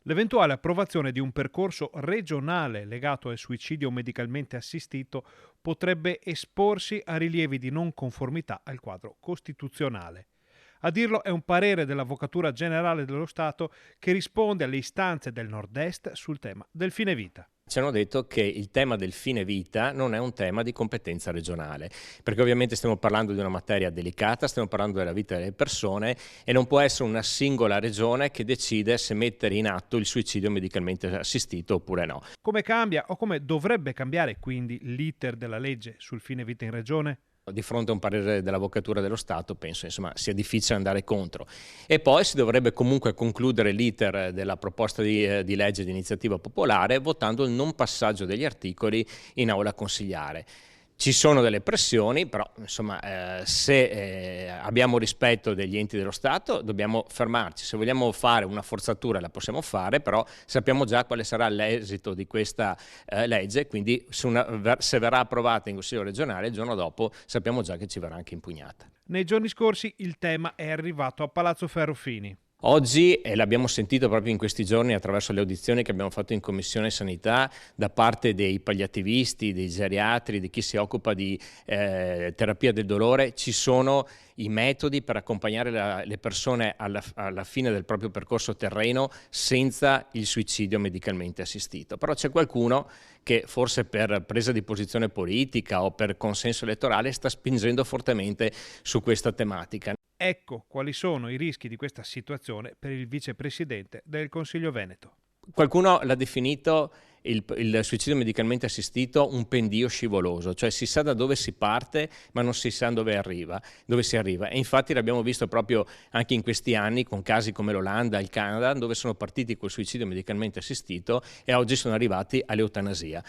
L'eventuale approvazione di un percorso regionale legato al suicidio medicalmente assistito potrebbe esporsi a rilievi di non conformità al quadro costituzionale. A dirlo è un parere dell'Avvocatura Generale dello Stato che risponde alle istanze del Nord-Est sul tema del fine vita. Ci hanno detto che il tema del fine vita non è un tema di competenza regionale, perché ovviamente stiamo parlando di una materia delicata, stiamo parlando della vita delle persone e non può essere una singola regione che decide se mettere in atto il suicidio medicalmente assistito oppure no. Come cambia o come dovrebbe cambiare quindi l'iter della legge sul fine vita in regione? Di fronte a un parere dell'Avvocatura dello Stato penso sia difficile andare contro. E poi si dovrebbe comunque concludere l'iter della proposta di legge di iniziativa popolare votando il non passaggio degli articoli in aula consigliare. Ci sono delle pressioni, però se abbiamo rispetto degli enti dello Stato dobbiamo fermarci. Se vogliamo fare una forzatura la possiamo fare, però sappiamo già quale sarà l'esito di questa legge, quindi se verrà approvata in Consiglio regionale il giorno dopo sappiamo già che ci verrà anche impugnata. Nei giorni scorsi il tema è arrivato a Palazzo Ferrofini. Oggi, e l'abbiamo sentito proprio in questi giorni attraverso le audizioni che abbiamo fatto in Commissione Sanità da parte dei palliativisti, dei geriatri, di chi si occupa di terapia del dolore, ci sono i metodi per accompagnare le persone alla fine del proprio percorso terreno senza il suicidio medicalmente assistito. Però c'è qualcuno che forse per presa di posizione politica o per consenso elettorale sta spingendo fortemente su questa tematica. Ecco quali sono i rischi di questa situazione per il vicepresidente del Consiglio Veneto. Qualcuno l'ha definito il suicidio medicalmente assistito un pendio scivoloso, cioè si sa da dove si parte ma non si sa dove si arriva. E infatti l'abbiamo visto proprio anche in questi anni con casi come l'Olanda, il Canada, dove sono partiti col suicidio medicalmente assistito e oggi sono arrivati all'eutanasia.